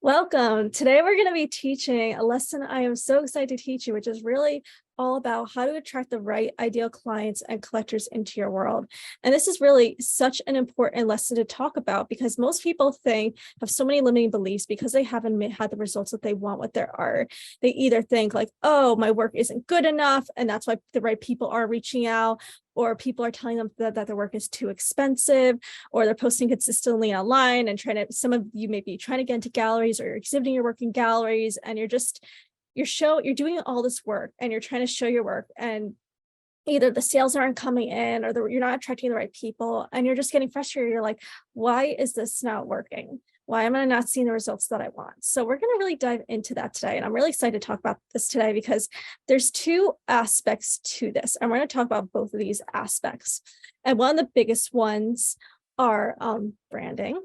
Welcome. Today we're going to be teaching a lesson I am so excited to teach you, which is really all about how to attract the right ideal clients and collectors into your world. And this is really such an important lesson to talk about because most people have so many limiting beliefs because they haven't had the results that they want with their art. They either think like, oh, my work isn't good enough, and that's why the right people are reaching out, or people are telling them that their work is too expensive, or they're posting consistently online and some of you may be trying to get into galleries or you're exhibiting your work in galleries, and you're doing all this work and you're trying to show your work, and either the sales aren't coming in or you're not attracting the right people, and you're just getting frustrated. You're like, why is this not working? Why am I not seeing the results that I want? So we're going to really dive into that today. And I'm really excited to talk about this today because there's two aspects to this. And we're going to talk about both of these aspects. And one of the biggest ones are branding.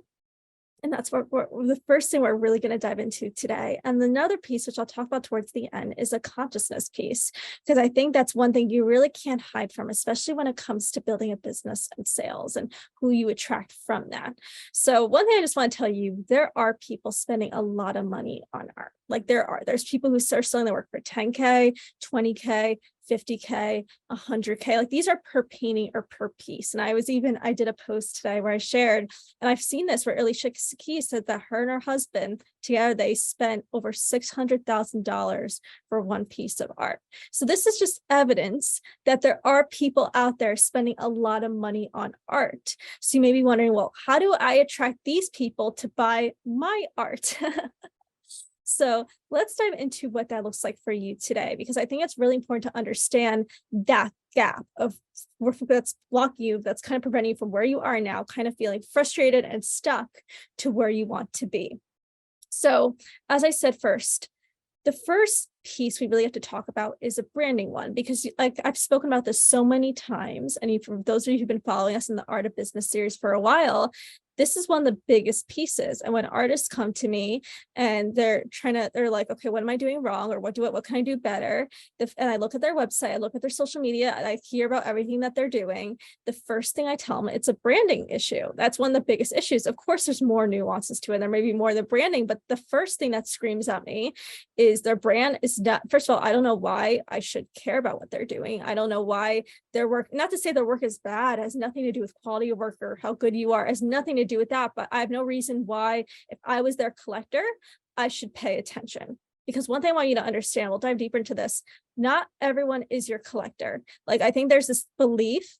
And that's what the first thing we're really going to dive into today. And another piece, which I'll talk about towards the end, is a consciousness piece, because I think that's one thing you really can't hide from, especially when it comes to building a business and sales and who you attract from that. So one thing I just want to tell you, there are people spending a lot of money on art. Like there's people who start selling their work for 10K, 20K, 50K, 100K. Like these are per painting or per piece. And I did a post today where I shared, and I've seen this where Alicia Keys said that her and her husband together, they spent over $600,000 for one piece of art. So this is just evidence that there are people out there spending a lot of money on art. So you may be wondering, well, how do I attract these people to buy my art? So let's dive into what that looks like for you today, because I think it's really important to understand that gap of that's blocking you, that's kind of preventing you from where you are now, kind of feeling frustrated and stuck to where you want to be. So as I said first, the first piece we really have to talk about is a branding one, because like I've spoken about this so many times. And for those of you who've been following us in the Art of Business series for a while, this is one of the biggest pieces. And when artists come to me and they're like, okay, what am I doing wrong? Or what can I do better? And I look at their website, I look at their social media, and I hear about everything that they're doing. The first thing I tell them, it's a branding issue. That's one of the biggest issues. Of course, there's more nuances to it. There may be more than branding, but the first thing that screams at me is their brand is not, first of all, I don't know why I should care about what they're doing. I don't know why their work, not to say their work is bad, it has nothing to do with quality of work or how good you are, it has nothing to do with that, but I have no reason why, if I was their collector, I should pay attention. Because one thing I want you to understand, we'll dive deeper into this, not everyone is your collector. Like I think there's this belief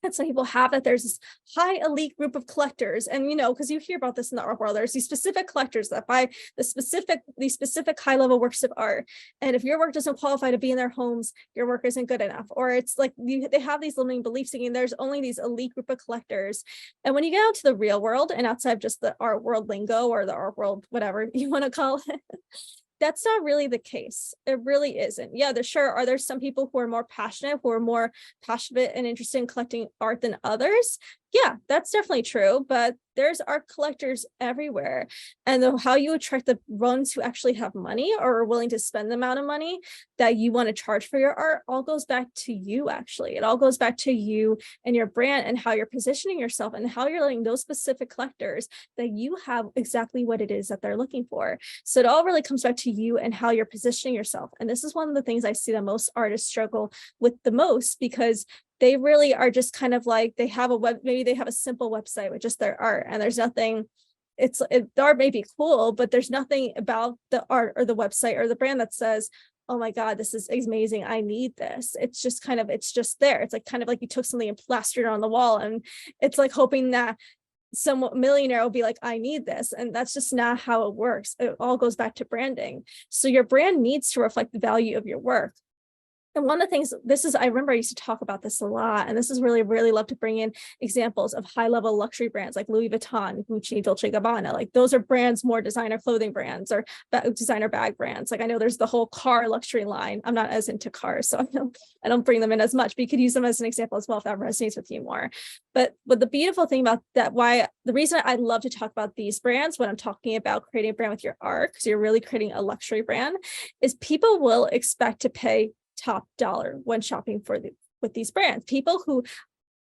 that some people have that there's this high elite group of collectors. And, because you hear about this in the art world, there's these specific collectors that buy these specific high level works of art. And if your work doesn't qualify to be in their homes, your work isn't good enough. Or it's like they have these limiting beliefs thinking there's only these elite group of collectors. And when you get out to the real world and outside of just the art world lingo or the art world, whatever you want to call it, that's not really the case. It really isn't. Yeah, are there some people who are more passionate and interested in collecting art than others? Yeah, that's definitely true. But there's art collectors everywhere. And how you attract the ones who actually have money or are willing to spend the amount of money that you want to charge for your art all goes back to you, actually. It all goes back to you and your brand and how you're positioning yourself and how you're letting those specific collectors that you have exactly what it is that they're looking for. So it all really comes back to you and how you're positioning yourself. And this is one of the things I see that most artists struggle with the most, because they really are just kind of like, maybe they have a simple website with just their art, and there's nothing, the art may be cool, but there's nothing about the art or the website or the brand that says, oh my God, this is amazing, I need this. It's just there. It's like kind of like you took something and plastered it on the wall, and it's like hoping that some millionaire will be like, I need this. And that's just not how it works. It all goes back to branding. So your brand needs to reflect the value of your work. And one of the things, I remember I used to talk about this a lot, and this is really, really love to bring in examples of high level luxury brands like Louis Vuitton, Gucci, Dolce & Gabbana. Like those are brands, more designer clothing brands or designer bag brands. Like I know there's the whole car luxury line. I'm not as into cars, so I don't bring them in as much, but you could use them as an example as well if that resonates with you more. But the beautiful thing about that, the reason I love to talk about these brands when I'm talking about creating a brand with your art, because you're really creating a luxury brand, is people will expect to pay top dollar when shopping with these brands. People who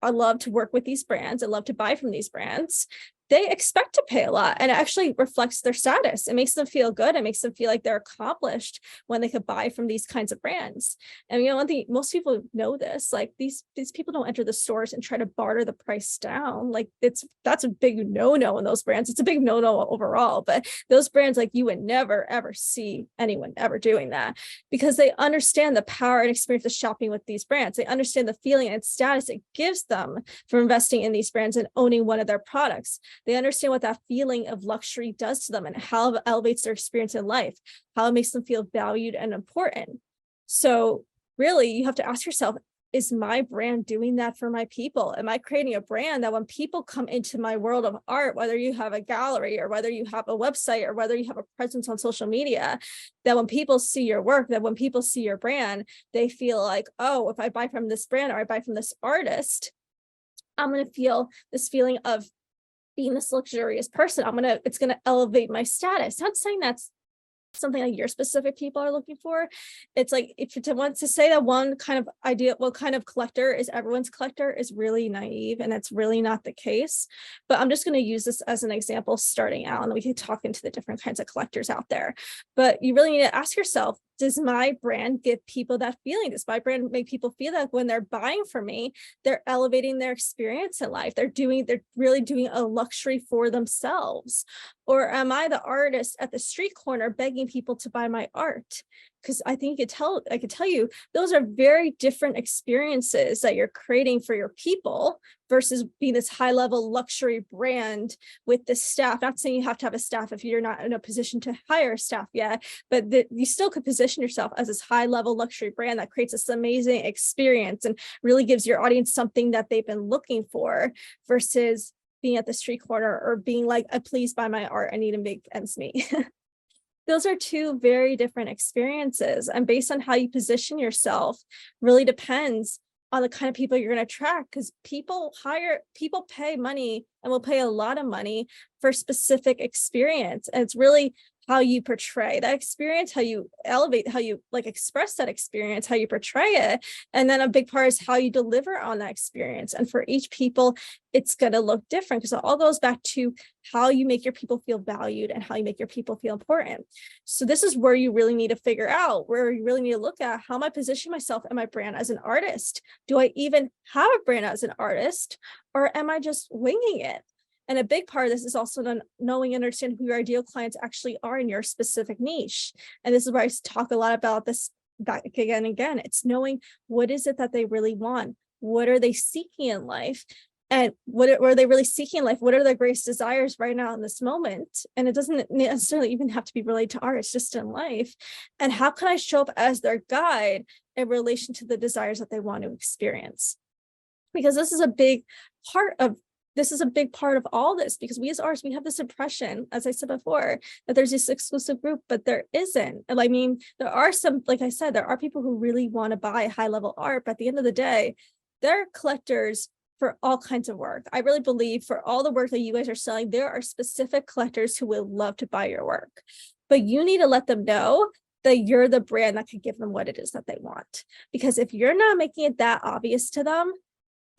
love to work with these brands and love to buy from these brands, they expect to pay a lot, and it actually reflects their status. It makes them feel good. It makes them feel like they're accomplished when they could buy from these kinds of brands. And one thing, most people know this, like these people don't enter the stores and try to barter the price down. Like that's a big no-no in those brands. It's a big no-no overall, but those brands, like, you would never ever see anyone ever doing that, because they understand the power and experience of shopping with these brands. They understand the feeling and status it gives them from investing in these brands and owning one of their products. They understand what that feeling of luxury does to them and how it elevates their experience in life, how it makes them feel valued and important. So really, you have to ask yourself, is my brand doing that for my people? Am I creating a brand that when people come into my world of art, whether you have a gallery or whether you have a website or whether you have a presence on social media, that when people see your work, that when people see your brand, they feel like, oh, if I buy from this brand or I buy from this artist, I'm going to feel this feeling of being this luxurious person. It's going to elevate my status. Not saying that's something like your specific people are looking for. It's like, if you want to say that one kind of idea, what kind of collector is everyone's collector, is really naive, and that's really not the case. But I'm just going to use this as an example starting out, and we can talk into the different kinds of collectors out there. But you really need to ask yourself, does my brand give people that feeling? Does my brand make people feel that when they're buying from me, they're elevating their experience in life? They're really doing a luxury for themselves? Or am I the artist at the street corner begging people to buy my art? Because I think I could tell you, those are very different experiences that you're creating for your people versus being this high level luxury brand with the staff. Not saying you have to have a staff if you're not in a position to hire staff yet, but you still could position yourself as this high level luxury brand that creates this amazing experience and really gives your audience something that they've been looking for, versus being at the street corner or being like, please buy my art, I need to make ends meet. Those are two very different experiences, and based on how you position yourself really depends on the kind of people you're going to attract, because people pay money and will pay a lot of money for specific experience. And it's really how you portray that experience, how you elevate, how you like express that experience, how you portray it. And then a big part is how you deliver on that experience. And for each people, it's going to look different, because it all goes back to how you make your people feel valued and how you make your people feel important. So this is where you really need to figure out, where you really need to look at, how am I positioning myself and my brand as an artist? Do I even have a brand as an artist, or am I just winging it? And a big part of this is also knowing and understanding who your ideal clients actually are in your specific niche. And this is where I talk a lot about this back again and again. It's knowing, what is it that they really want? What are they seeking in life? And what are they really seeking in life? What are their greatest desires right now in this moment? And it doesn't necessarily even have to be related to art, it's just in life. And how can I show up as their guide in relation to the desires that they want to experience? Because this is a big part of all this, because we as artists, we have this impression, as I said before, that there's this exclusive group, but there isn't. And I mean, there are some, like I said, there are people who really want to buy high level art, but at the end of the day, they're collectors for all kinds of work. I really believe for all the work that you guys are selling, there are specific collectors who would love to buy your work, but you need to let them know that you're the brand that could give them what it is that they want. Because if you're not making it that obvious to them,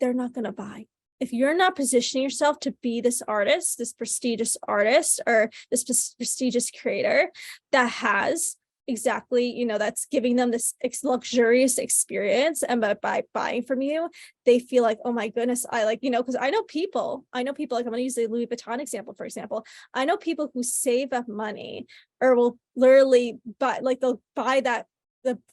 they're not going to buy. If you're not positioning yourself to be this artist, this prestigious artist, or this prestigious creator that has exactly, that's giving them this luxurious experience, and by buying from you, they feel like, oh my goodness, I like, because I know people, like, I'm going to use the Louis Vuitton example, for example. I know people who save up money or will literally buy, like, they'll buy the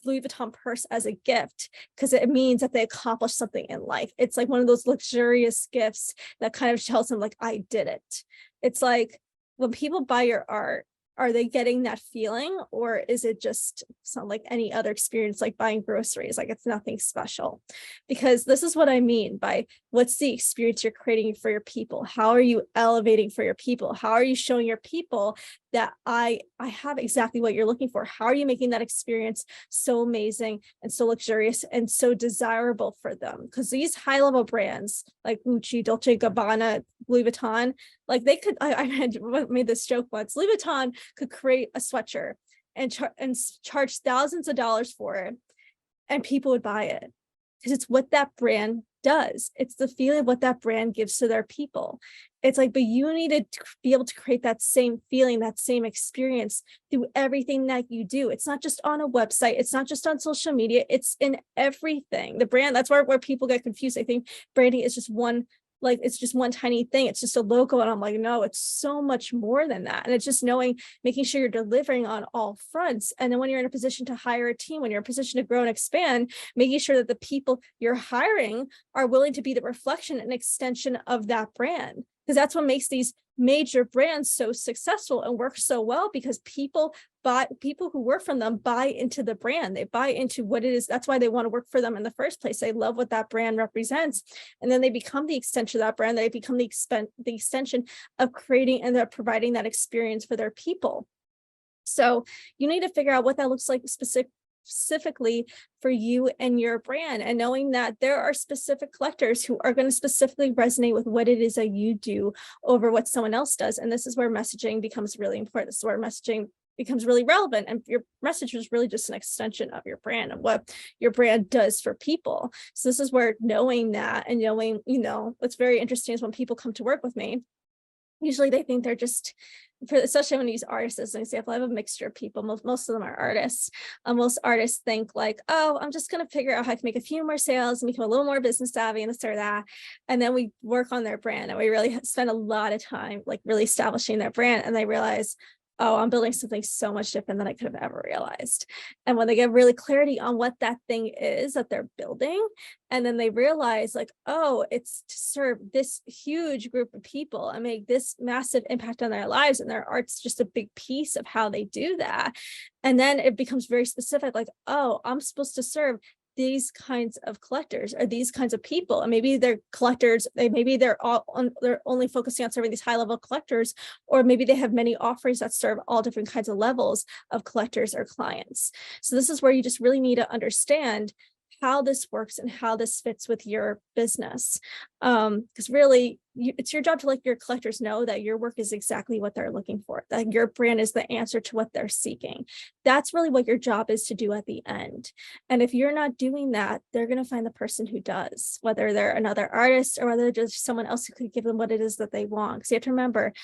Louis Vuitton purse as a gift because it means that they accomplished something in life. It's like one of those luxurious gifts that kind of tells them, like, I did it. It's like, when people buy your art, are they getting that feeling, or is it just like any other experience, like buying groceries? Like, it's nothing special. Because this is what I mean by, what's the experience you're creating for your people? How are you elevating for your people? How are you showing your people that I have exactly what you're looking for? How are you making that experience so amazing and so luxurious and so desirable for them? Because these high level brands like Gucci, Dolce & Gabbana, Louis Vuitton, like, they could, I made this joke once, Louis Vuitton could create a sweatshirt and charge thousands of dollars for it, and people would buy it because it's what that brand does. It's the feeling of what that brand gives to their people. It's like, but you need to be able to create that same feeling, that same experience through everything that you do. It's not just on a website. It's not just on social media. It's in everything. The brand, that's where people get confused. I think branding is just one, like, it's just one tiny thing. It's just a logo. And I'm like, no, it's so much more than that. And it's just knowing, making sure you're delivering on all fronts. And then when you're in a position to hire a team, when you're in a position to grow and expand, making sure that the people you're hiring are willing to be the reflection and extension of that brand. Because that's what makes these major brands so successful and work so well, because people who work from them buy into the brand. They buy into what it is. That's why they want to work for them in the first place. They love what that brand represents. And then they become the extension of that brand. They become the extension of creating and they're providing that experience for their people. So you need to figure out what that looks like specifically for you and your brand, and knowing that there are specific collectors who are going to specifically resonate with what it is that you do over what someone else does. And this is where messaging becomes really important. This is where messaging becomes really relevant, and your message is really just an extension of your brand and what your brand does for people. So this is where knowing that, and knowing, what's very interesting is when people come to work with me, usually they think they're just, especially when you use artists as an example, I have a mixture of people. Most of them are artists. Most artists think like, oh, I'm just going to figure out how I can make a few more sales and become a little more business savvy and this or that. And then we work on their brand and we really spend a lot of time like really establishing their brand. And they realize, oh, I'm building something so much different than I could have ever realized. And when they get really clarity on what that thing is that they're building, and then they realize like, oh, it's to serve this huge group of people and make this massive impact on their lives, and their art's just a big piece of how they do that. And then it becomes very specific, like, oh, I'm supposed to serve these kinds of collectors or these kinds of people, and maybe they're collectors, they're only focusing on serving these high level collectors, or maybe they have many offerings that serve all different kinds of levels of collectors or clients. So this is where you just really need to understand how this works and how this fits with your business. Because really, it's your job to let your collectors know that your work is exactly what they're looking for, that your brand is the answer to what they're seeking. That's really what your job is to do at the end. And if you're not doing that, they're going to find the person who does, whether they're another artist or whether they're just someone else who could give them what it is that they want. Because you have to remember,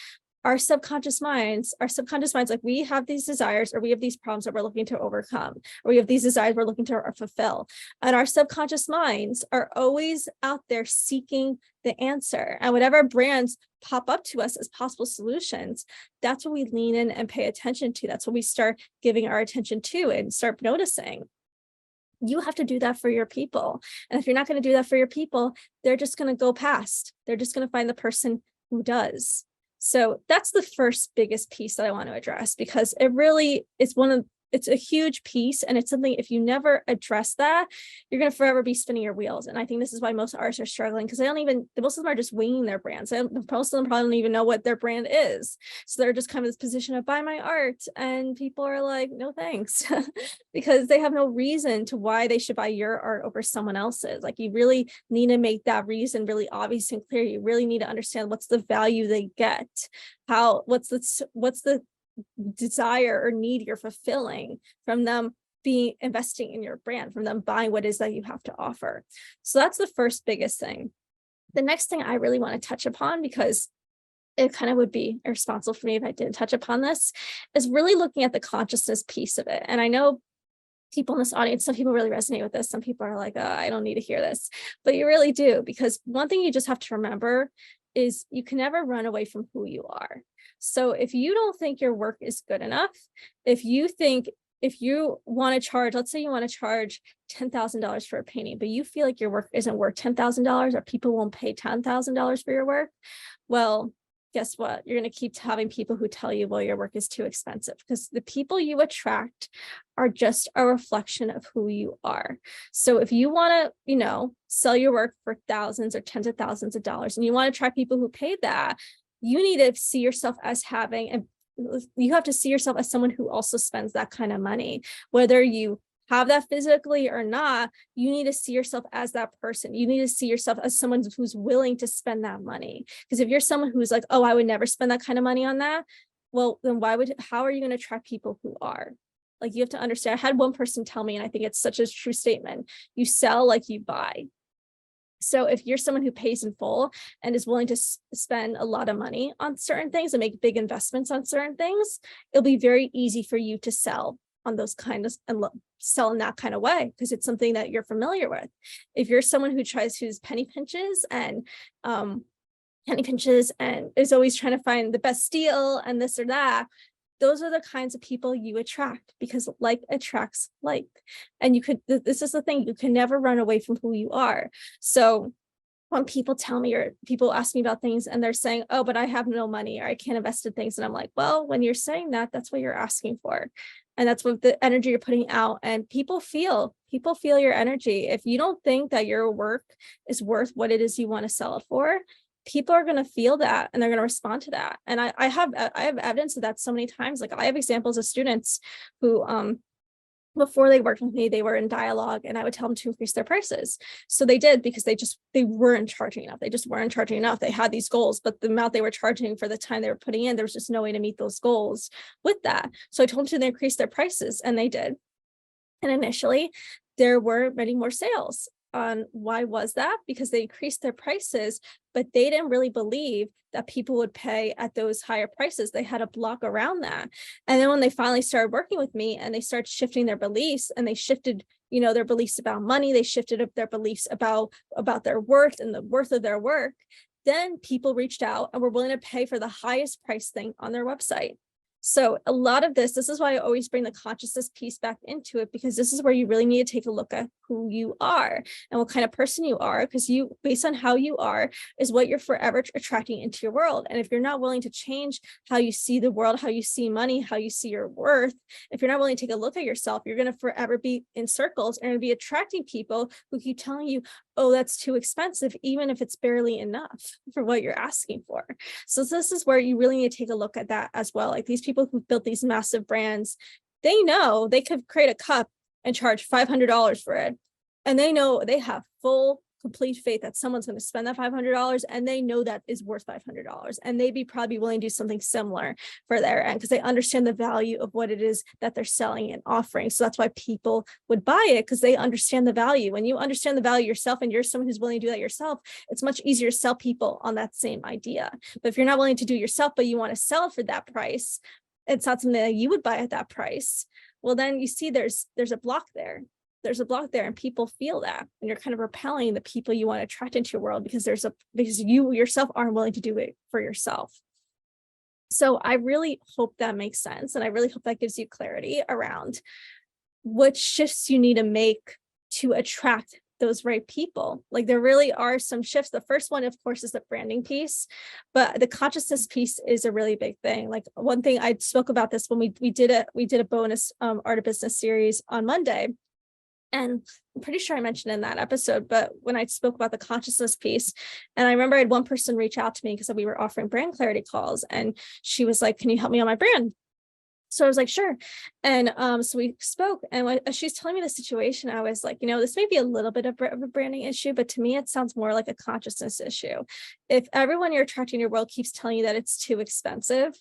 our subconscious minds, like, we have these desires or we have these problems that we're looking to overcome, or we have these desires we're looking to fulfill. And our subconscious minds are always out there seeking the answer. And whatever brands pop up to us as possible solutions, that's what we lean in and pay attention to. That's what we start giving our attention to and start noticing. You have to do that for your people. And if you're not going to do that for your people, they're just going to go past. They're just going to find the person who does. So that's the first biggest piece that I want to address, because it really is it's a huge piece, and it's something, if you never address that, you're going to forever be spinning your wheels. And I think this is why most artists are struggling, because most of them are just winging their brands. And most of them probably don't even know what their brand is. So they're just kind of this position of buy my art. And people are like, no, thanks, because they have no reason to why they should buy your art over someone else's. Like, you really need to make that reason really obvious and clear. You really need to understand what's the value they get, what's the desire or need you're fulfilling from them investing in your brand, from them buying what it is that you have to offer. So that's the first biggest thing. The next thing I really want to touch upon, because it kind of would be irresponsible for me if I didn't touch upon this, is really looking at the consciousness piece of it. And I know people in this audience, some people really resonate with this. Some people are like, oh, I don't need to hear this, but you really do, because one thing you just have to remember is you can never run away from who you are. So if you don't think your work is good enough, if you want to charge, let's say you want to charge $10,000 for a painting, but you feel like your work isn't worth $10,000, or people won't pay $10,000 for your work, well, guess what? You're going to keep having people who tell you, well, your work is too expensive, because the people you attract are just a reflection of who you are. So if you want to, sell your work for thousands or tens of thousands of dollars, and you want to attract people who pay that, you need to see yourself as and you have to see yourself as someone who also spends that kind of money. Whether you have that physically or not, you need to see yourself as that person. You need to see yourself as someone who's willing to spend that money. Because if you're someone who's like, oh, I would never spend that kind of money on that, well, then how are you going to attract people who are? Like, you have to understand. I had one person tell me, and I think it's such a true statement, you sell like you buy. So if you're someone who pays in full and is willing to spend a lot of money on certain things and make big investments on certain things, it'll be very easy for you to sell on those kind of and sell in that kind of way because it's something that you're familiar with. If you're someone who's penny pinches and is always trying to find the best deal and this or that, those are the kinds of people you attract because like attracts like. And this is the thing, you can never run away from who you are. So when people tell me or people ask me about things and they're saying, oh, but I have no money or I can't invest in things. And I'm like, well, when you're saying that, that's what you're asking for. And that's what the energy you're putting out. And people feel your energy. If you don't think that your work is worth what it is you want to sell it for, people are going to feel that and they're going to respond to that. And I have evidence of that so many times. Like I have examples of students who, before they worked with me, they were in dialogue and I would tell them to increase their prices. So they did because they weren't charging enough. They just weren't charging enough. They had these goals, but the amount they were charging for the time they were putting in, there was just no way to meet those goals with that. So I told them to increase their prices and they did. And initially there were many more sales. Why was that? Because they increased their prices, but they didn't really believe that people would pay at those higher prices. They had a block around that. And then when they finally started working with me and they started shifting their beliefs and they shifted, their beliefs about money, they shifted up their beliefs about their worth and the worth of their work, then people reached out and were willing to pay for the highest price thing on their website. So a lot of this is why I always bring the consciousness piece back into it, because this is where you really need to take a look at who you are and what kind of person you are, because based on how you are is what you're forever attracting into your world. And if you're not willing to change how you see the world, how you see money, how you see your worth, if you're not willing to take a look at yourself, you're going to forever be in circles and be attracting people who keep telling you, oh, that's too expensive, even if it's barely enough for what you're asking for. So this is where you really need to take a look at that as well. Like these people who built these massive brands, they know they could create a cup and charge $500 for it. And they know they have full, complete faith that someone's going to spend that $500 and they know that is worth $500. And they'd be probably willing to do something similar for their end because they understand the value of what it is that they're selling and offering. So that's why people would buy it, because they understand the value. When you understand the value yourself and you're someone who's willing to do that yourself, it's much easier to sell people on that same idea. But if you're not willing to do it yourself, but you want to sell it for that price, it's not something that you would buy at that price. Well, then you see there's a block there. There's a block there and people feel that, and you're kind of repelling the people you want to attract into your world because you yourself aren't willing to do it for yourself. So I really hope that makes sense. And I really hope that gives you clarity around what shifts you need to make to attract those right people. Like there really are some shifts. The first one, of course, is the branding piece, but the consciousness piece is a really big thing. Like one thing I spoke about this when we did a bonus Art of Business series on Monday. And I'm pretty sure I mentioned in that episode, but when I spoke about the consciousness piece, and I remember I had one person reach out to me because we were offering brand clarity calls, and she was like, can you help me on my brand? So I was like, sure. And so we spoke, and when she's telling me the situation, I was like, this may be a little bit of a branding issue, but to me, it sounds more like a consciousness issue. If everyone you're attracting in your world keeps telling you that it's too expensive,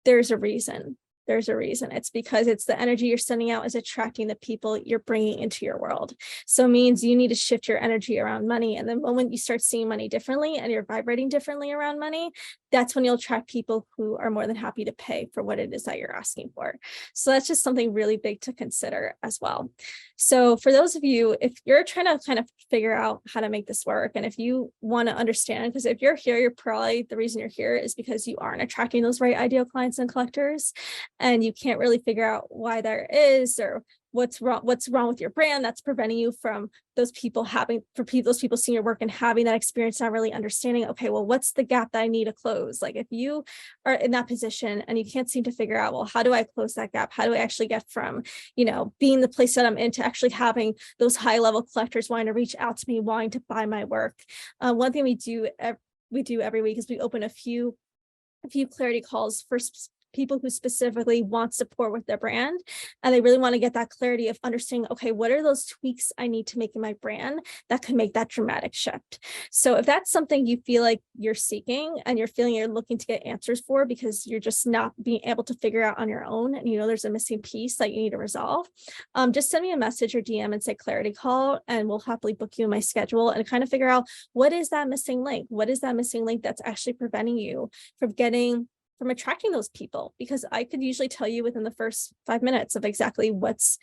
there's a reason. There's a reason. It's because it's the energy you're sending out is attracting the people you're bringing into your world. So it means you need to shift your energy around money. And the moment you start seeing money differently and you're vibrating differently around money, that's when you'll attract people who are more than happy to pay for what it is that you're asking for. So that's just something really big to consider as well. So for those of you, if you're trying to kind of figure out how to make this work, and if you want to understand, because if you're here, you're probably, the reason you're here is because you aren't attracting those right ideal clients and collectors, and you can't really figure out why there is, or what's wrong with your brand that's preventing you from those people seeing your work and having that experience, not really understanding, okay, well, what's the gap that I need to close? Like if you are in that position and you can't seem to figure out, well, how do I close that gap? How do I actually get from, being the place that I'm in to actually having those high level collectors wanting to reach out to me, wanting to buy my work? One thing we do every week is we open a few clarity calls for people who specifically want support with their brand, and they really want to get that clarity of understanding, okay, what are those tweaks I need to make in my brand that can make that dramatic shift? So if that's something you feel like you're seeking and you're feeling you're looking to get answers for because you're just not being able to figure out on your own, and there's a missing piece that you need to resolve, just send me a message or DM and say clarity call, and we'll happily book you in my schedule and kind of figure out what is that missing link? What is that missing link that's actually preventing you from attracting those people? Because I could usually tell you within the first 5 minutes of exactly what's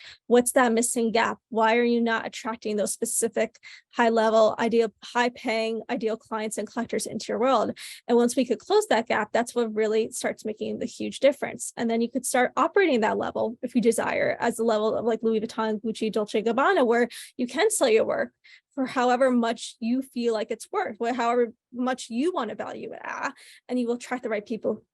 that missing gap. Why are you not attracting those specific high level, high paying, ideal clients and collectors into your world? And once we could close that gap, that's what really starts making the huge difference. And then you could start operating that level if you desire, as the level of like Louis Vuitton, Gucci, Dolce & Gabbana, where you can sell your work for however much you feel like it's worth, however much you want to value it at, and you will attract the right people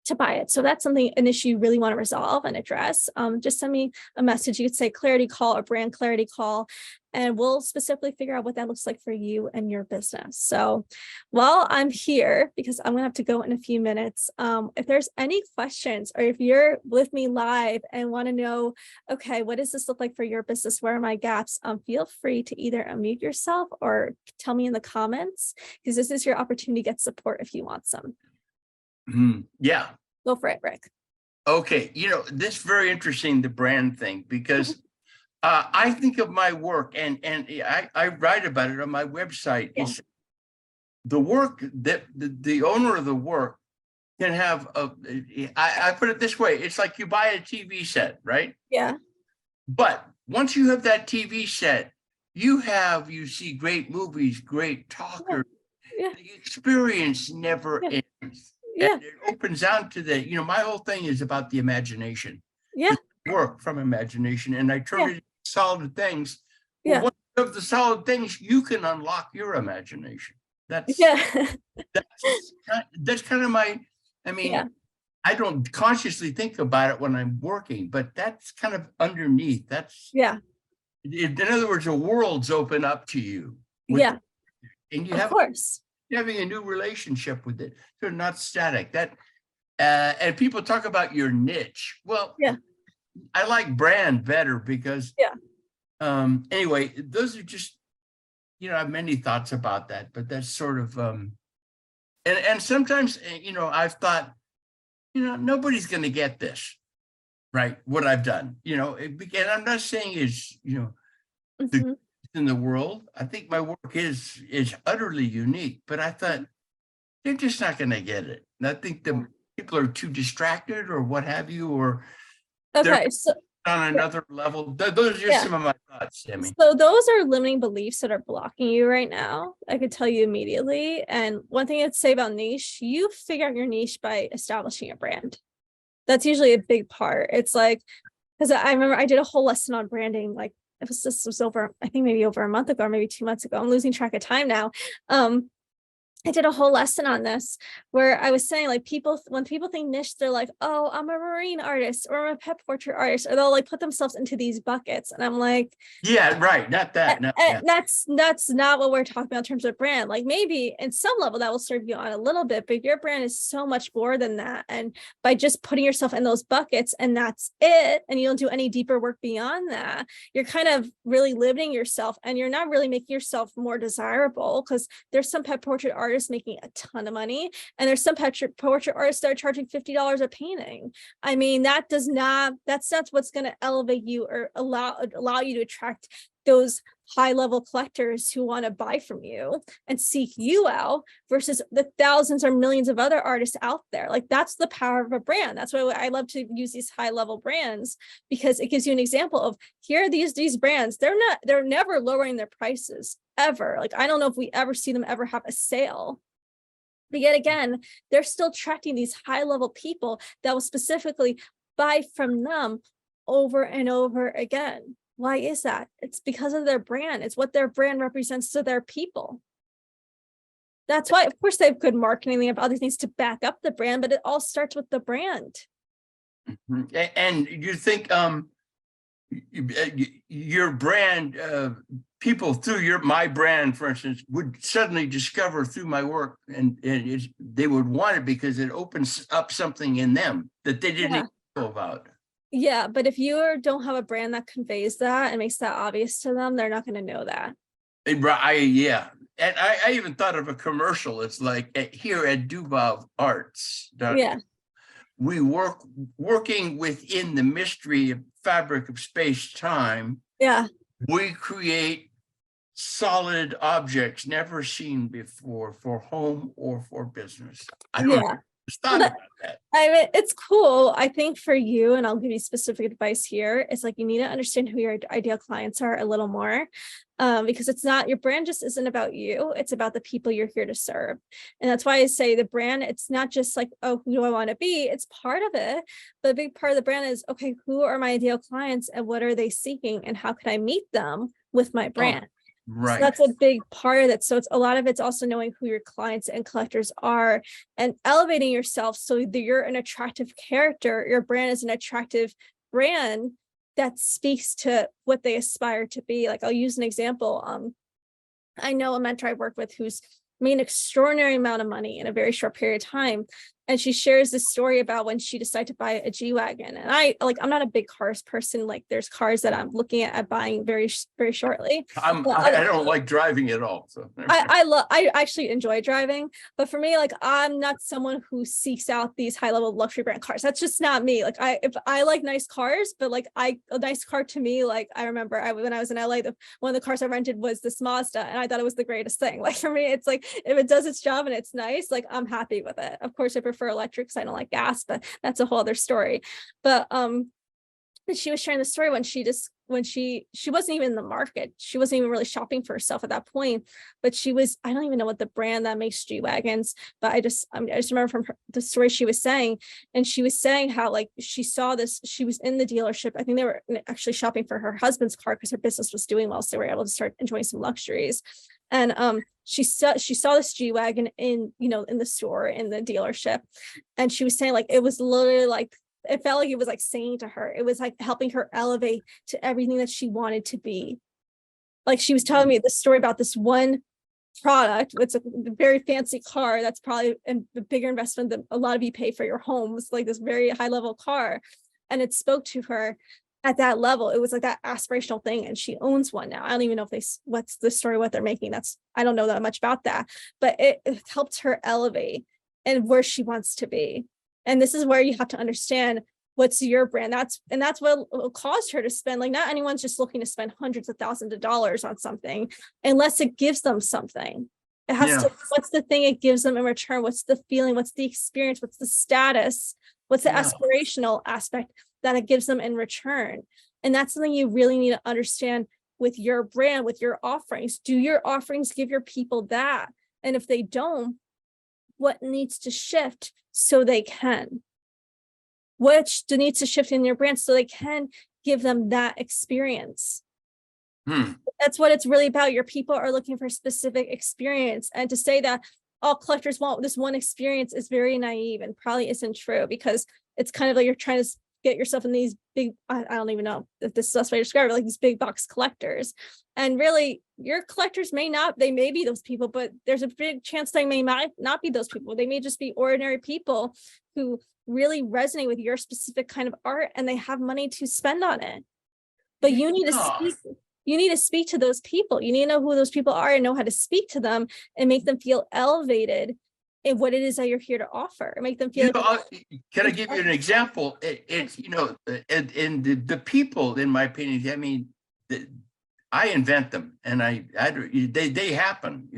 to buy it. So that's an issue you really want to resolve and address. Just send me a message. You could say clarity call or brand clarity call, and we'll specifically figure out what that looks like for you and your business. So while I'm here, because I'm going to have to go in a few minutes, if there's any questions, or if you're with me live and want to know, okay, what does this look like for your business? Where are my gaps? Feel free to either unmute yourself or tell me in the comments, because this is your opportunity to get support if you want some. Yeah. Go for it, Rick. Okay. This is very interesting, the brand thing, because I think of my work and I write about it on my website. Yeah. It's the work that the owner of the work can have. I put it this way. It's like you buy a TV set, right? Yeah. But once you have that TV set, you see great movies, great talkers. Yeah. The experience never ends. Yeah. And it opens out to my whole thing is about the imagination. Yeah. Work from imagination, and I turn it into solid things. Yeah. One of the solid things, you can unlock your imagination. That's kind of my, I don't consciously think about it when I'm working, but that's kind of underneath. In other words, the world's open up to you. And you have having a new relationship with it. They're not static. And people talk about your niche. Well, I like brand better because anyway, those are just, I have many thoughts about that, but that's sort of and sometimes I've thought, nobody's going to get this, right? What I've done, and I'm not saying it's in the world. I think my work is utterly unique, but I thought they're just not going to get it. And I think the people are too distracted or what have you, or they're on another level. Those are just some of my thoughts, Sammy. So those are limiting beliefs that are blocking you right now. I could tell you immediately. And one thing I'd say about niche, you figure out your niche by establishing a brand. That's usually a big part. It's like, because I remember I did a whole lesson on branding, like this was over, I think maybe over a month ago, or maybe 2 months ago. I'm losing track of time now. I did a whole lesson on this where I was saying, like, when people think niche, they're like, oh, I'm a marine artist or I'm a pet portrait artist, or they'll like put themselves into these buckets. And I'm like, yeah, right. Not that. No, that's not what we're talking about in terms of brand. Like maybe in some level that will serve you on a little bit, but your brand is so much more than that. And by just putting yourself in those buckets and that's it, and you don't do any deeper work beyond that, you're kind of really limiting yourself, and you're not really making yourself more desirable, because there's some pet portrait artists making a ton of money, and there's some portrait artists that are charging $50 a painting. I mean, that's not what's going to elevate you or allow you to attract those high level collectors who want to buy from you and seek you out versus the thousands or millions of other artists out there. Like, that's the power of a brand. That's why I love to use these high level brands, because it gives you an example of, here are these brands. They're never lowering their prices ever. Like, I don't know if we ever see them ever have a sale. But yet again, they're still attracting these high level people that will specifically buy from them over and over again. Why is that? It's because of their brand. It's what their brand represents to their people. That's why, of course, they have good marketing. They have other things to back up the brand, but it all starts with the brand. And you think your brand, people through my brand, for instance, would suddenly discover through my work, and they would want it because it opens up something in them that they didn't even know about. Yeah, but if you don't have a brand that conveys that and makes that obvious to them, they're not going to know that. Yeah. And I even thought of a commercial. It's like here at Dubois Arts. Yeah. We working within the mystery of fabric of space-time. Yeah. We create solid objects never seen before for home or for business. I don't know. Thought about that. I mean, it's cool. I think for you, and I'll give you specific advice here, it's like you need to understand who your ideal clients are a little more, because it's not, your brand just isn't about you. It's about the people you're here to serve. And that's why I say the brand, it's not just like, oh, who do I want to be? It's part of it. But a big part of the brand is, okay, who are my ideal clients and what are they seeking? And how can I meet them with my brand? Right. So that's a big part of it. So it's a lot of it's also knowing who your clients and collectors are and elevating yourself so that you're an attractive character. Your brand is an attractive brand that speaks to what they aspire to be. Like, I'll use an example. I know a mentor I work with who's made an extraordinary amount of money in a very short period of time. And she shares this story about when she decided to buy a G-Wagon. And I'm not a big cars person. Like, there's cars that I'm looking at buying very, very shortly. I don't like driving at all. So I actually enjoy driving, but for me, like, I'm not someone who seeks out these high level luxury brand cars. That's just not me. Like, if I like nice cars, but like a nice car to me, like, I remember when I was in LA, one of the cars I rented was this Mazda, and I thought it was the greatest thing. Like, for me, it's like, if it does its job and it's nice, like, I'm happy with it. Of course, I prefer electric because I don't like gas, but that's a whole other story. But she was sharing the story when she wasn't even in the market. She wasn't even really shopping for herself at that point, but I don't even know what the brand that makes G-Wagons, but I just remember from the story she was saying, and she was saying how, like, she saw this, she was in the dealership. I think they were actually shopping for her husband's car because her business was doing well. So they were able to start enjoying some luxuries. And she saw this G-Wagon in the store, in the dealership. And she was saying, like, it was literally like, it felt like it was like saying to her, it was like helping her elevate to everything that she wanted to be. Like, she was telling me the story about this one product. It's a very fancy car that's probably a bigger investment than a lot of you pay for your homes, like this very high level car. And it spoke to her at that level. It was like that aspirational thing. And she owns one now. I don't even know what's the story, what they're making. I don't know that much about that, but it helped her elevate and where she wants to be. And this is where you have to understand what's your brand. That's what caused her to spend. Like, not anyone's just looking to spend hundreds of thousands of dollars on something unless it gives them something. It has to, what's the thing it gives them in return? What's the feeling? What's the experience? What's the status? What's the aspirational aspect that it gives them in return? And that's something you really need to understand with your brand, with your offerings. Do your offerings give your people that? And if they don't, what needs to shift so they can? What needs to shift in your brand so they can give them that experience? That's what it's really about. Your people are looking for a specific experience. And to say that all collectors want this one experience is very naive and probably isn't true, because it's kind of like you're trying to get yourself in these big, I don't even know if this is the best way to describe it, like these big box collectors. And really, your collectors may be those people, but there's a big chance they may not be those people. They may just be ordinary people who really resonate with your specific kind of art, and they have money to spend on it. But you need to speak to those people. You need to know who those people are and know how to speak to them and make them feel elevated in what it is that you're here to offer, and make them feel. Can I give you an example? It's and the people, in my opinion, I mean, I invent them, and they happen,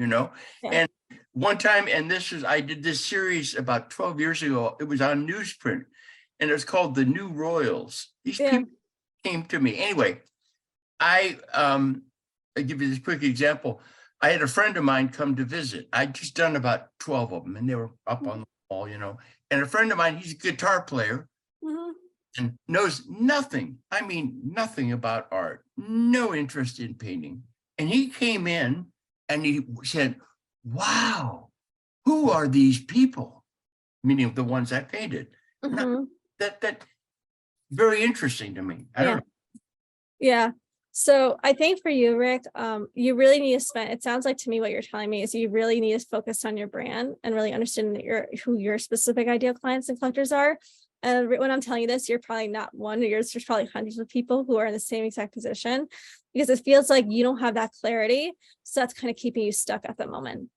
And one time, and I did this series about 12 years ago. It was on newsprint, and it was called The New Royals. These people came to me anyway. I'll give you this quick example. I had a friend of mine come to visit. I'd just done about 12 of them, and they were up on the wall, And a friend of mine, he's a guitar player and knows nothing. I mean, nothing about art, no interest in painting. And he came in and he said, "Wow, who are these people?" Meaning the ones I painted. That very interesting to me. I don't know. Yeah. So I think for you, Rick, you really need to spend, it sounds like to me what you're telling me is you really need to focus on your brand and really understand that who your specific ideal clients and collectors are. And when I'm telling you this, you're probably not one, there's probably hundreds of people who are in the same exact position because it feels like you don't have that clarity. So that's kind of keeping you stuck at the moment.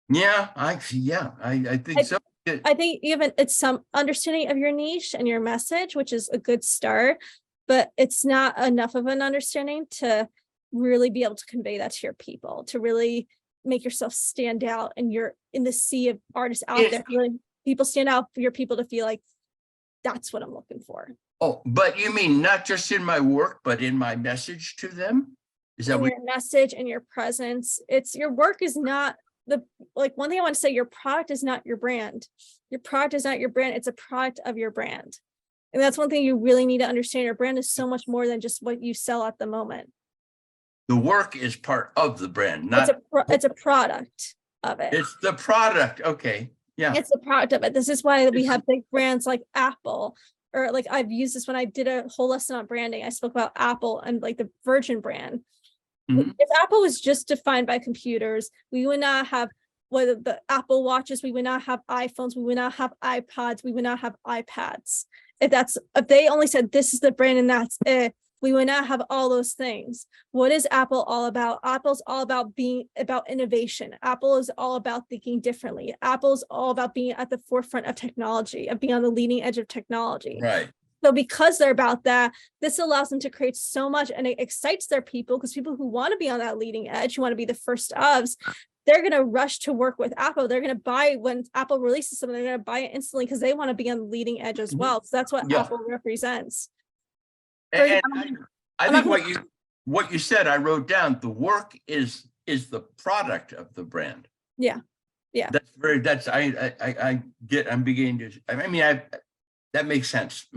Yeah, I think so. I think even it's some understanding of your niche and your message, which is a good start, but it's not enough of an understanding to really be able to convey that to your people, to really make yourself stand out, and you're in the sea of artists out there. Really, people stand out for your people to feel like that's what I'm looking for. Oh, but you mean not just in my work, but in my message to them? Is that what your message and your presence? It's your work is not one thing I want to say, your product is not your brand. Your product is not your brand. It's a product of your brand. And that's one thing you really need to understand. Your brand is so much more than just what you sell at the moment. The work is part of the brand, not it's a product of it. It's the product. Okay. Yeah. It's the product of it. This is why we have big brands like Apple, or like I've used this when I did a whole lesson on branding. I spoke about Apple and like the Virgin brand. If Apple was just defined by computers, we would not have the Apple watches, we would not have iPhones, we would not have iPods, we would not have iPads. If they only said this is the brand and that's it, we would not have all those things. What is Apple all about? Apple's all about being about innovation. Apple is all about thinking differently. Apple's all about being at the forefront of technology, of being on the leading edge of technology. Right. So because they're about that, this allows them to create so much, and it excites their people, because people who want to be on that leading edge, who want to be the first ofs, they're going to rush to work with Apple. They're going to buy when Apple releases something, they're going to buy it instantly because they want to be on the leading edge as well. So that's what Apple represents. And I think what you said, I wrote down, the work is the product of the brand. Yeah. Yeah. I'm beginning to, that makes sense.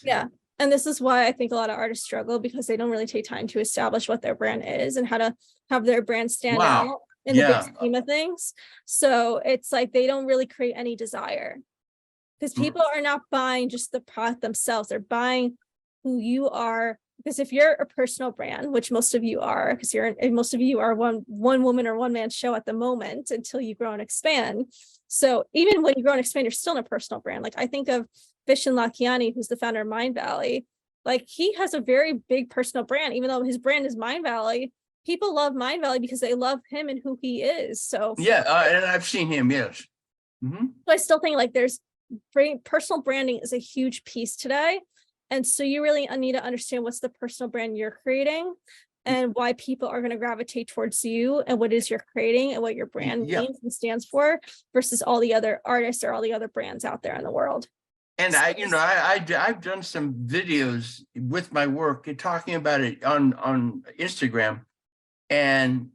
Yeah. And this is why I think a lot of artists struggle, because they don't really take time to establish what their brand is and how to have their brand stand out in the big scheme of things. So it's like they don't really create any desire, because people are not buying just the product themselves. They're buying who you are. Because if you're a personal brand, which most of you are, because most of you are one woman or one man show at the moment until you grow and expand. So even when you grow and expand, you're still in a personal brand. Like I think of Vishen Lakhiani, who's the founder of Mindvalley. Like he has a very big personal brand, even though his brand is Mindvalley. People love Mindvalley because they love him and who he is. So yeah, and I've seen him. Yes. So I still think like personal branding is a huge piece today. And so you really need to understand what's the personal brand you're creating and why people are going to gravitate towards you and what is you're creating and what your brand means and stands for versus all the other artists or all the other brands out there in the world. And I've done some videos with my work talking about it on Instagram, and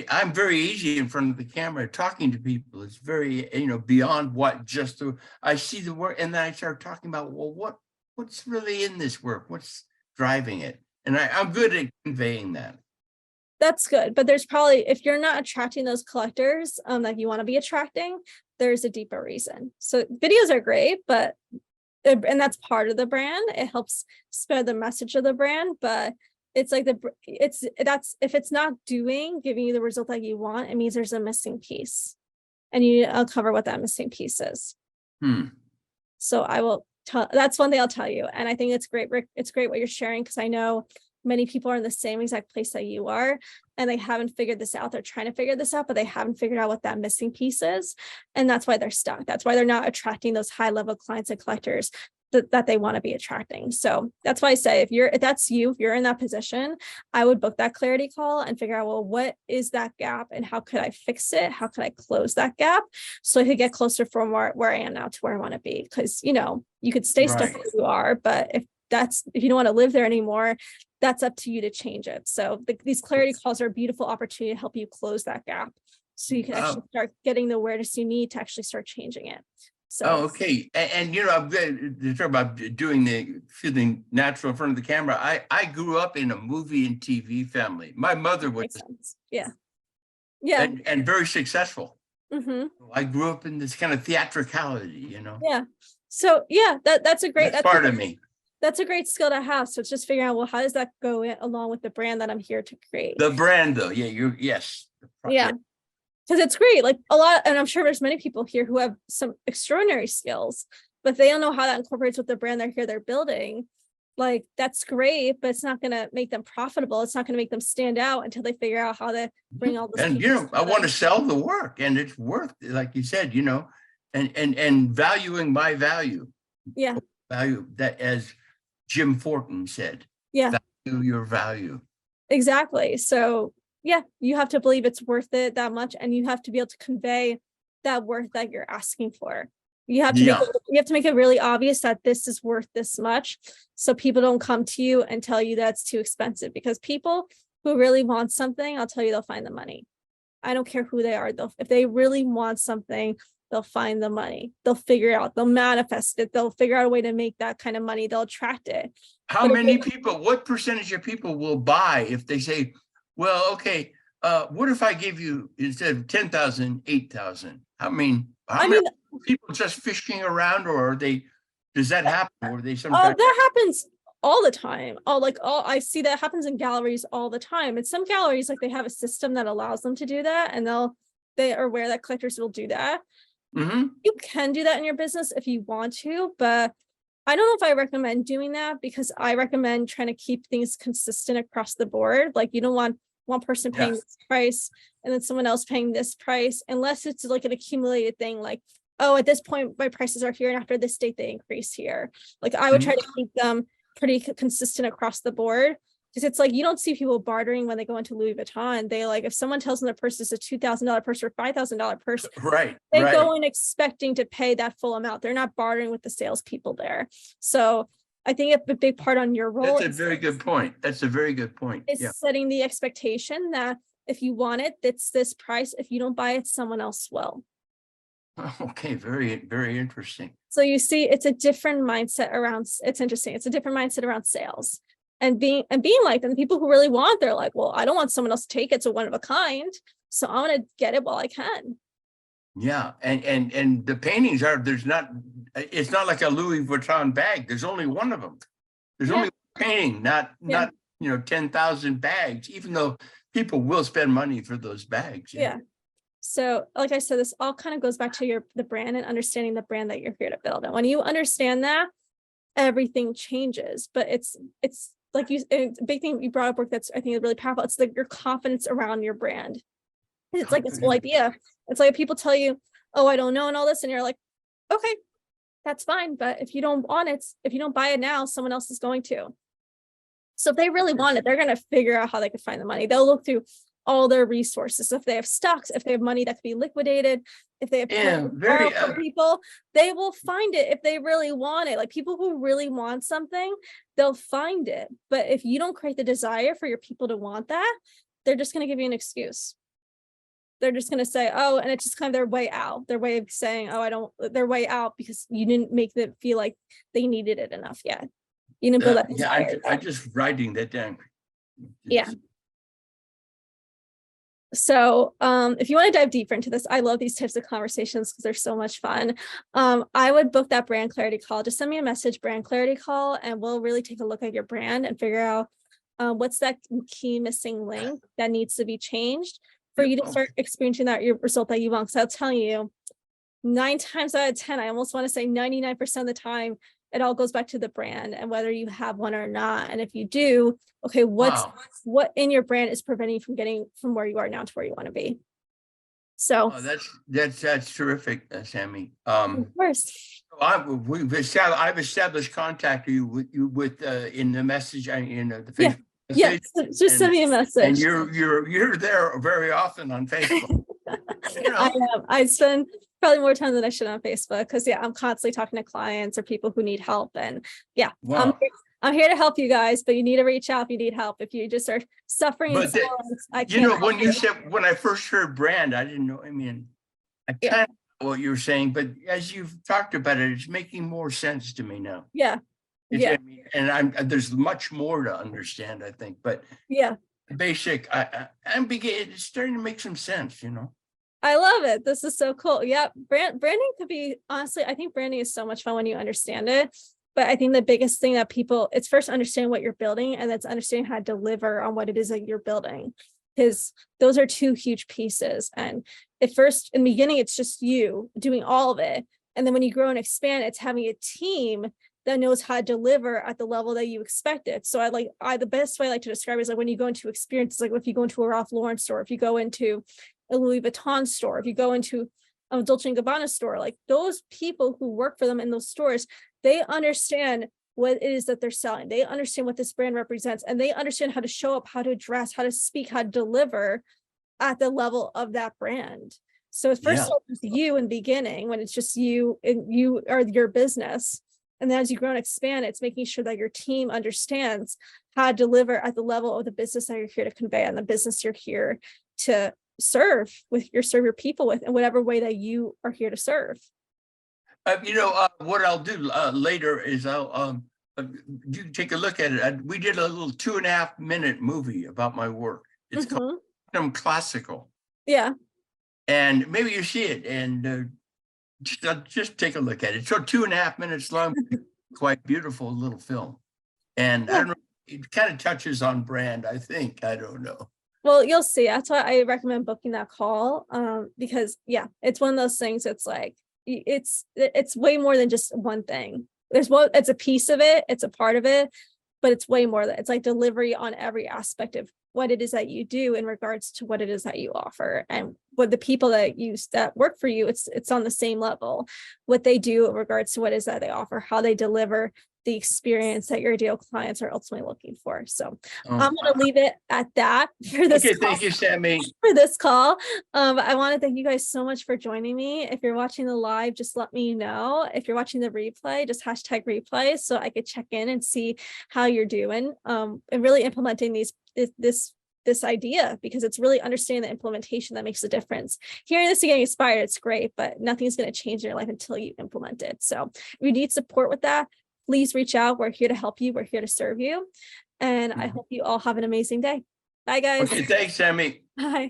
I'm very easy in front of the camera talking to people. It's very, beyond what just I see the work, and then I start talking about, well, what's really in this work? What's driving it? And I'm good at conveying that. That's good. But there's probably, if you're not attracting those collectors that you want to be attracting, there's a deeper reason. So videos are great, and that's part of the brand. It helps spread the message of the brand, but it's like if it's not giving you the result that you want, it means there's a missing piece, and you need to uncover what that missing piece is. So that's one thing I'll tell you. And I think it's great, Rick. It's great what you're sharing, because I know many people are in the same exact place that you are, and they haven't figured this out. They're trying to figure this out, but they haven't figured out what that missing piece is. And that's why they're stuck. That's why they're not attracting those high level clients and collectors that they want to be attracting. So that's why I say, if that's you, if you're in that position, I would book that clarity call and figure out, well, what is that gap and how could I fix it? How could I close that gap so I could get closer from where I am now to where I want to be? Because, you could stay stuck where you are, but if you don't want to live there anymore, that's up to you to change it. So these clarity calls are a beautiful opportunity to help you close that gap, so you can actually start getting the awareness you need to actually start changing it. So, okay. And I'm going to talk about feeling natural in front of the camera. I grew up in a movie and TV family. My mother was, and very successful. I grew up in this kind of theatricality, Yeah. So that's a great, that's part of me. That's a great skill to have. So it's just figuring out, well, how does that go along with the brand that I'm here to create? The brand though. Yeah, yes. Yeah. Because it's great. Like a lot, and I'm sure there's many people here who have some extraordinary skills, but they don't know how that incorporates with the brand they're building. Like that's great, but it's not going to make them profitable. It's not going to make them stand out until they figure out how to bring all this. And I want to sell the work, and it's worth, like you said, and valuing my value. Yeah. Value that, as Jim Fortin said. Yeah. Value your value. Exactly. So yeah, you have to believe it's worth it that much, and you have to be able to convey that worth that you're asking for. You have to make it really obvious that this is worth this much, so people don't come to you and tell you that's too expensive, because people who really want something, I'll tell you, they'll find the money. I don't care who they are. If they really want something, they'll find the money. They'll figure it out. They'll manifest it. They'll figure out a way to make that kind of money. They'll attract it. What percentage of people will buy if they say, well, okay, what if I give you, instead of 10,000, 8,000? How many people just fishing around, or does that happen? Or they sometimes that happens all the time. I see that happens in galleries all the time. And some galleries, like, they have a system that allows them to do that, and they are aware that collectors will do that. Mm-hmm. You can do that in your business if you want to, but I don't know if I recommend doing that, because I recommend trying to keep things consistent across the board. Like, you don't want one person paying this price and then someone else paying this price, unless it's like an accumulated thing, like, oh, at this point my prices are here and after this date they increase here. Like, I would try to keep them pretty consistent across the board, because it's like, you don't see people bartering when they go into Louis Vuitton. They, like, if someone tells them their purse is a $2,000 purse or $5,000 purse, they go in expecting to pay that full amount. They're not bartering with the salespeople there. So I think a big part on your role. That's a very good point. That's a very good point. It's setting the expectation that if you want it, it's this price. If you don't buy it, someone else will. Okay, very, very interesting. So you see, it's a different mindset around. It's interesting. It's a different mindset around sales. And being like them, the people who really want, they're like, well, I don't want someone else to take it. It's a one of a kind, so I'm going to get it while I can. Yeah, and the paintings it's not like a Louis Vuitton bag. There's only one of them. There's only one painting, not 10,000 bags, even though people will spend money for those bags. Yeah. So like I said, this all kind of goes back to the brand and understanding the brand that you're here to build. And when you understand that, everything changes. But it's like a big thing you brought up, work that's, I think, is really powerful. It's like your confidence around your brand. It's like this whole idea. It's like if people tell you, oh, I don't know, and all this, and you're like, okay, that's fine. But if you don't want it, if you don't buy it now, someone else is going to. So if they really want it, they're going to figure out how they can find the money. They'll look through all their resources. If they have stocks, if they have money that can be liquidated, if they have people, they will find it if they really want it. Like, people who really want something, they'll find it. But if you don't create the desire for your people to want that, they're just going to give you an excuse. They're just going to say, oh, and it's just kind of their way out, their way of saying, oh, their way out, because you didn't make them feel like they needed it enough yet. You didn't build that desire. I just writing that down. Yeah. So if you want to dive deeper into this, I love these types of conversations because they're so much fun. I would book that brand clarity call. Just send me a message, brand clarity call, and we'll really take a look at your brand and figure out what's that key missing link that needs to be changed for you to start experiencing your result that you want. So I'll tell you, 9 times out of 10, I almost want to say 99% of the time, it all goes back to the brand and whether you have one or not. And if you do, okay, what in your brand is preventing you from getting from where you are now to where you want to be? So that's terrific, Sammy. Of course. I've established contact with in the message in the Facebook. Yeah, just send me a message. And you're there very often on Facebook. I am. I spend probably more time than I should on Facebook because I'm constantly talking to clients or people who need help. And wow. I'm here to help you guys, but you need to reach out if you need help. If you just are suffering in silence, I can't. When I first heard brand, I didn't know. I mean, I kind of know what you were saying, but as you've talked about it, it's making more sense to me now. Yeah. I mean, and there's much more to understand, I think, but basic, it's starting to make some sense, I love it. This is so cool. Yeah. Branding could be, honestly, I think branding is so much fun when you understand it. But I think the biggest thing that people, it's first understand what you're building, and that's understanding how to deliver on what it is that you're building. Because those are two huge pieces. And at first, in the beginning, it's just you doing all of it. And then when you grow and expand, it's having a team that knows how to deliver at the level that you expect it. So the best way I like to describe it is like when you go into experiences, like if you go into a Ralph Lauren store, if you go into a Louis Vuitton store, if you go into a Dolce & Gabbana store, like those people who work for them in those stores, they understand what it is that they're selling. They understand what this brand represents, and they understand how to show up, how to dress, how to speak, how to deliver at the level of that brand. So at first it's you in the beginning, when it's just you and you are your business. And then as you grow and expand, it's making sure that your team understands how to deliver at the level of the business that you're here to convey, and the business you're here to serve your people with, in whatever way that you are here to serve. What I'll do later is you take a look at it. We did a little 2.5-minute movie about my work. It's called Classical. Yeah. And maybe you see it, and just take a look at it. So 2.5 minutes long, quite beautiful little film. And I don't know, it kind of touches on brand, I think. I don't know. Well, you'll see. That's why I recommend booking that call. Because it's one of those things. It's like, it's way more than just one thing. It's a piece of it, it's a part of it, but it's way more. It's like delivery on every aspect of what it is that you do in regards to what it is that you offer, and what the people that work for you, it's on the same level, what they do in regards to what it is that they offer, how they deliver the experience that your ideal clients are ultimately looking for. So I'm going to leave it at that for this. Okay, thank you, Sammy. For this call. I want to thank you guys so much for joining me. If you're watching the live, just let me know. If you're watching the replay, just hashtag replay so I could check in and see how you're doing. And really implementing this idea, because it's really understanding the implementation that makes a difference. Hearing this and getting inspired, it's great, but nothing's going to change in your life until you implement it. So if you need support with that, please reach out. We're here to help you. We're here to serve you. And I hope you all have an amazing day. Bye, guys. Okay, thanks, Sammy. Bye.